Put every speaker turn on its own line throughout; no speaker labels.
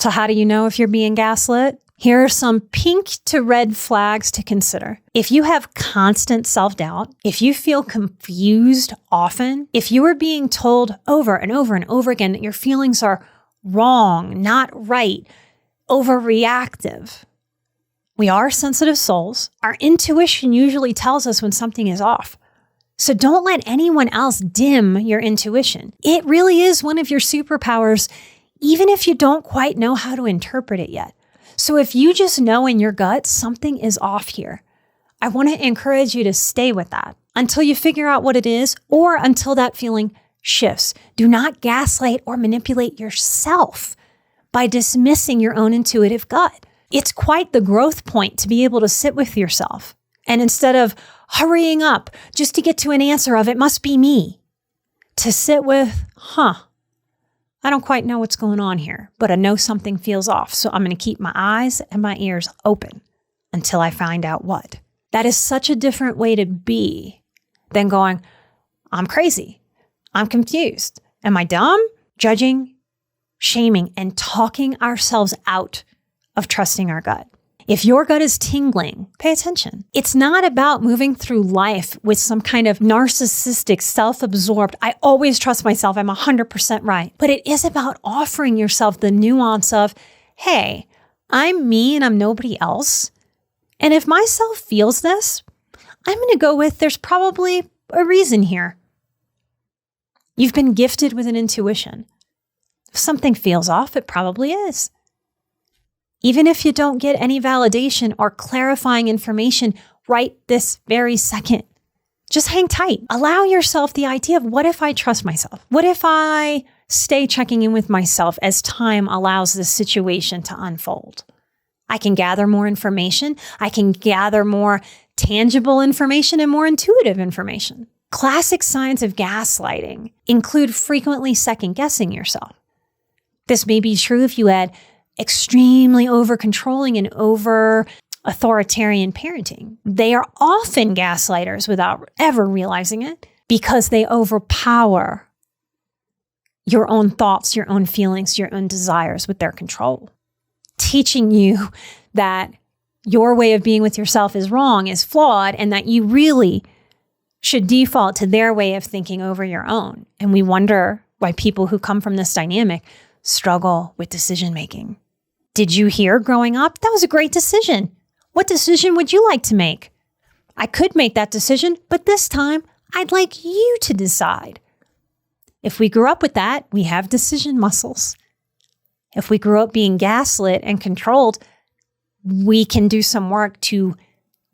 So how do you know if you're being gaslit? Here are some pink to red flags to consider. If you have constant self-doubt, if you feel confused often, if you are being told over and over and over again that your feelings are wrong, not right, overreactive. We are sensitive souls. Our intuition usually tells us when something is off. So don't let anyone else dim your intuition. It really is one of your superpowers, even if you don't quite know how to interpret it yet. So if you just know in your gut something is off here, I want to encourage you to stay with that until you figure out what it is or until that feeling shifts. Do not gaslight or manipulate yourself by dismissing your own intuitive gut. It's quite the growth point to be able to sit with yourself. And instead of hurrying up just to get to an answer of it must be me, to sit with, I don't quite know what's going on here, but I know something feels off. So I'm going to keep my eyes and my ears open until I find out what. That is such a different way to be than going, I'm crazy. I'm confused. Am I dumb? Judging, shaming, and talking ourselves out of trusting our gut. If your gut is tingling, pay attention. It's not about moving through life with some kind of narcissistic, self-absorbed, I always trust myself, I'm 100% right. But it is about offering yourself the nuance of, hey, I'm me and I'm nobody else. And if myself feels this, I'm going to go with there's probably a reason here. You've been gifted with an intuition. If something feels off, it probably is. Even if you don't get any validation or clarifying information right this very second, just hang tight. Allow yourself the idea of what if I trust myself? What if I stay checking in with myself as time allows this situation to unfold? I can gather more information. I can gather more tangible information and more intuitive information. Classic signs of gaslighting include frequently second-guessing yourself. This may be true if you had extremely over-controlling and over-authoritarian parenting. They are often gaslighters without ever realizing it because they overpower your own thoughts, your own feelings, your own desires with their control. Teaching you that your way of being with yourself is wrong, is flawed, and that you really should default to their way of thinking over your own. And we wonder why people who come from this dynamic struggle with decision-making. Did you hear growing up? That was a great decision. What decision would you like to make? I could make that decision, but this time I'd like you to decide. If we grew up with that, we have decision muscles. If we grew up being gaslit and controlled, we can do some work to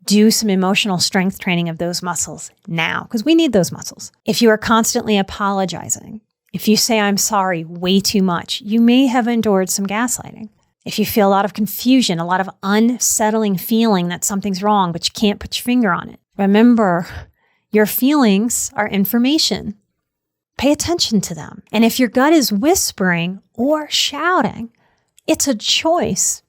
do some emotional strength training of those muscles now, because we need those muscles. If you are constantly apologizing, if you say I'm sorry way too much, you may have endured some gaslighting. If you feel a lot of confusion, a lot of unsettling feeling that something's wrong, but you can't put your finger on it. Remember, your feelings are information. Pay attention to them. And if your gut is whispering or shouting, it's a choice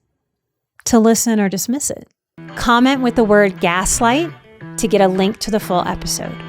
to listen or dismiss it. Comment with the word gaslight to get a link to the full episode.